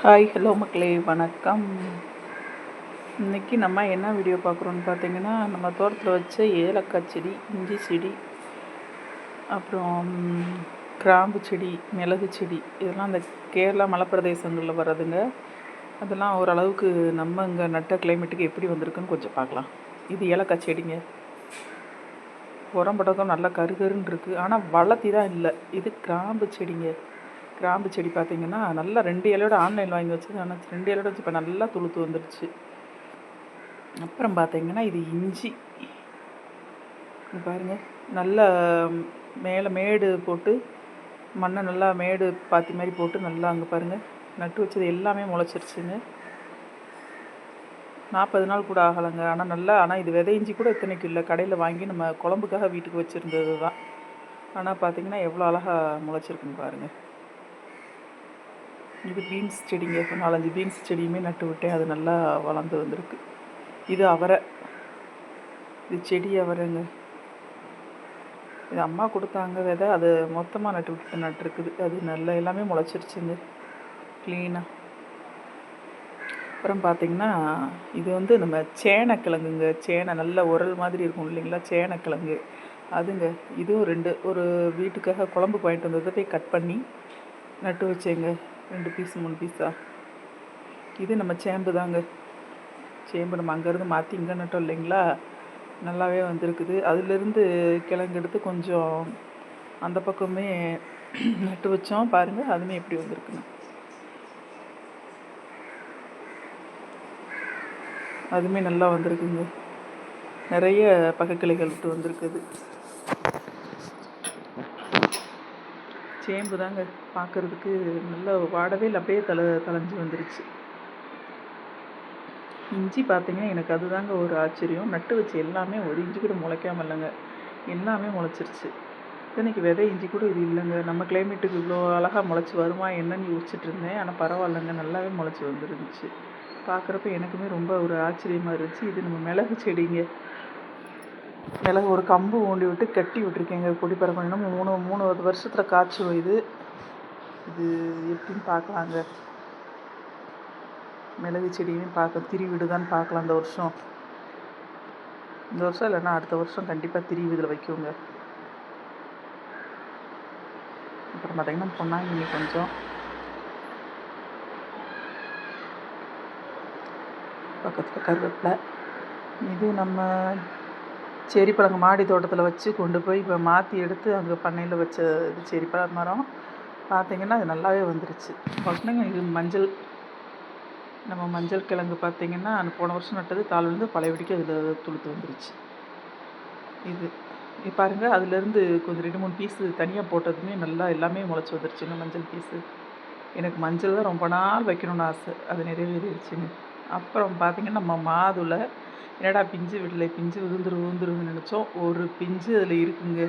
Hi hello மக்களே, வணக்கம். இன்றைக்கி நம்ம என்ன வீடியோ பார்க்குறோன்னு பார்த்தீங்கன்னா, நம்ம தோட்டத்தில் வச்ச ஏலக்காய் செடி, இஞ்சி செடி, அப்புறம் கிராம்பு செடி, மிளகு செடி, இதெல்லாம் அந்த கேரளா மலைப்பிரதேசங்களில் வர்றதுங்க. அதெல்லாம் ஓரளவுக்கு நம்ம இங்கே நட்ட கிளைமேட்டுக்கு எப்படி வந்திருக்குன்னு கொஞ்சம் பார்க்கலாம். இது ஏலக்காய் செடிங்க. உரம் போட்டதும் நல்லா கருகருன்னு இருக்குது, ஆனால் வளர்த்தி தான் இல்லை. இது கிராம்பு செடிங்க. கிராம்பு செடி பார்த்திங்கன்னா நல்லா 2 இலையோட ஆன்லைனில் வாங்கி வச்சது, ஆனால் 2 இலையோட வச்சு இப்போ நல்லா துளுத்து வந்துடுச்சு. அப்புறம் பார்த்திங்கன்னா இது இஞ்சி பாருங்கள், நல்லா மேலே மேடு போட்டு மண்ணை நல்லா மேடு பாத்தி மாதிரி போட்டு நல்லா அங்கே பாருங்கள் நட்டு வச்சது எல்லாமே முளைச்சிருச்சுங்க. 40 நாள் கூட ஆகலைங்க. ஆனால் இது விதை இஞ்சி கூட இத்தனைக்கு இல்லை. கடையில் வாங்கி நம்ம குழம்புக்காக வீட்டுக்கு வச்சுருந்தது தான். ஆனால் பார்த்திங்கன்னா எவ்வளோ அழகாக முளைச்சிருக்குன்னு பாருங்கள். இது பீன்ஸ் செடிங்க. 4-5 பீன்ஸ் செடியுமே நட்டு விட்டேன், அது நல்லா வளர்ந்து வந்திருக்கு. இது அவரை, இது செடி அவரைங்க. இது அம்மா கொடுத்தாங்க விதை, அது மொத்தமாக நட்டுருக்குது. அது நல்லா எல்லாமே முளைச்சிருச்சுங்க க்ளீனாக. அப்புறம் பார்த்திங்கன்னா இது நம்ம சேனைக்கிழங்குங்க. சேனை நல்ல உரல் மாதிரி இருக்கும் இல்லைங்களா, சேனைக்கிழங்கு அதுங்க. இதுவும் 2 ஒரு வீட்டுக்காக குழம்புக்கு வாங்கிட்டு வந்ததை போய் கட் பண்ணி நட்டு வச்சேங்க, 2 பீஸ் 3 பீஸாக. இது நம்ம சேம்பு தாங்க. சேம்பு நம்ம அங்கேருந்து மாற்றி இங்கே நட்டோம் இல்லைங்களா, நல்லாவே வந்திருக்குது. அதிலிருந்து கிழங்கு எடுத்து கொஞ்சம் அந்த பக்கமே நட்டு வச்சோம் பாருங்கள், அதுவுமே எப்படி வந்திருக்குன்னு. அதுவுமே நல்லா வந்திருக்குங்க. நிறைய பக்கக்கிளைகள் விட்டு வந்திருக்குது. சேம்பு தாங்க பார்க்குறதுக்கு நல்லா வாடவே இல்லை, அப்படியே தளைஞ்சு வந்துருச்சு. இஞ்சி பார்த்திங்கன்னா எனக்கு அதுதாங்க ஒரு ஆச்சரியம். நட்டு வச்சு எல்லாமே ஒரு இஞ்சி கூட முளைக்காமல் இல்லைங்க, எல்லாமே முளைச்சிருச்சு. இத்தனைக்கு விதை இஞ்சி கூட இது இல்லைங்க. நம்ம கிளைமேட்டுக்கு இவ்வளோ அழகாக முளைச்சி வருமா என்னன்னு யோசிச்சுட்டு இருந்தேன். ஆனால் பரவாயில்லைங்க, நல்லாவே முளைச்சி வந்துருந்துச்சு. பார்க்குறப்ப எனக்குமே ரொம்ப ஒரு ஆச்சரியமாக இருந்துச்சு. இது நம்ம மிளகு செடிங்க. மிளகு ஒரு கம்பு ஊண்டி விட்டு கட்டி விட்டுருக்கேங்க, கொடி பறக்கணும். 3 வருஷத்தில் காய்ச்சும். இது எப்படின்னு பார்க்கலாங்க. மிளகு செடியுமே பார்க்க திரி விடுதான்னு பார்க்கலாம் இந்த வருஷம் இல்லைன்னா அடுத்த வருஷம் கண்டிப்பாக திரி இதில் வைக்குங்க. அப்புறம் பார்த்திங்கன்னா பொன்னாங்கண்ணி கொஞ்சம், பக்கத்தில் கருவேப்பிலை. இது நம்ம செரிப்பழங்க மாடி தோட்டத்தில் வச்சு கொண்டு போய் இப்போ மாற்றி எடுத்து அங்கே பண்ணையில் வச்ச இது செரிப்பழ மரம். பார்த்திங்கன்னா அது நல்லாவே வந்துருச்சு. பார்த்திங்கன்னா இது மஞ்சள், நம்ம மஞ்சள் கிழங்கு பார்த்திங்கன்னா போன வருஷம் நட்டது தாள் வந்து பழையபடிக்கு அதில் துளுத்து வந்துருச்சு. இது பாருங்கள், அதுலேருந்து கொஞ்சம் 2-3 பீஸு தனியாக போட்டதுமே நல்லா எல்லாமே முளைச்சி வந்துருச்சுங்க மஞ்சள் பீஸு. எனக்கு மஞ்சள் தான் ரொம்ப நாள் வைக்கணும்னு ஆசை, அது நிறைவேறிடுச்சுங்க. அப்புறம் பார்த்திங்கன்னா நம்ம மாதுளை, என்னடா பிஞ்சு விடலை, பிஞ்சு விழுந்துருன்னு நினச்சோம். ஒரு பிஞ்சு அதில் இருக்குங்க.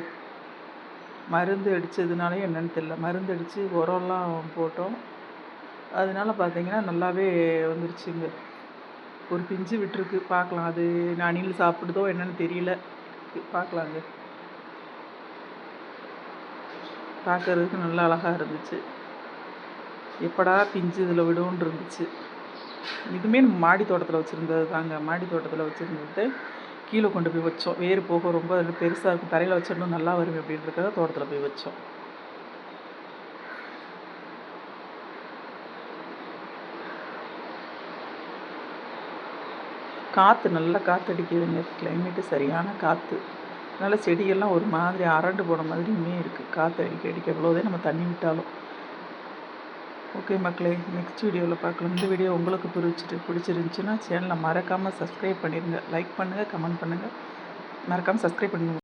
மருந்து அடித்ததுனாலே என்னென்னு தெரியல, மருந்து அடித்து உரம்லாம் போட்டோம், அதனால பார்த்திங்கன்னா நல்லாவே வந்துருச்சுங்க. ஒரு பிஞ்சு விட்டுருக்கு, பார்க்கலாம். அது அணில் சாப்பிடுதோ என்னென்னு தெரியல, பார்க்கலாங்க. பார்க்குறதுக்கு நல்லா அழகாக இருந்துச்சு. எப்படா பிஞ்சு இதில் விடும்னு இருந்துச்சு. இதுவுமே நம்ம மாடி தோட்டத்தில் வச்சுருந்தது தாங்க. மாடி தோட்டத்தில் வச்சுருந்தது கீழே கொண்டு போய் வச்சோம். வேறு போக ரொம்ப பெருசாக இருக்கும், தரையில் வச்சிடணும் நல்லா வரும் அப்படின்றதுக்காக தோட்டத்தில் போய் வச்சோம். காற்று நல்லா காற்றடிக்குதுங்க, கிளைமேட்டு சரியான காற்று. அதனால் செடியெல்லாம் ஒரு மாதிரி அரண்டு போன மாதிரியுமே இருக்குது. காற்று அடிக்க எவ்வளோதே நம்ம தண்ணி விட்டாலும். ஓகே மக்களே, நெக்ஸ்ட் வீடியோவில் பார்க்கலாம். இந்த வீடியோ உங்களுக்கு பிடிச்சிருந்துச்சுன்னா சேனலை மறக்காமல் சப்ஸ்கிரைப் பண்ணிடுங்க. லைக் பண்ணுங்கள், கமெண்ட் பண்ணுங்கள், மறக்காமல் சப்ஸ்கிரைப் பண்ணிடுங்க.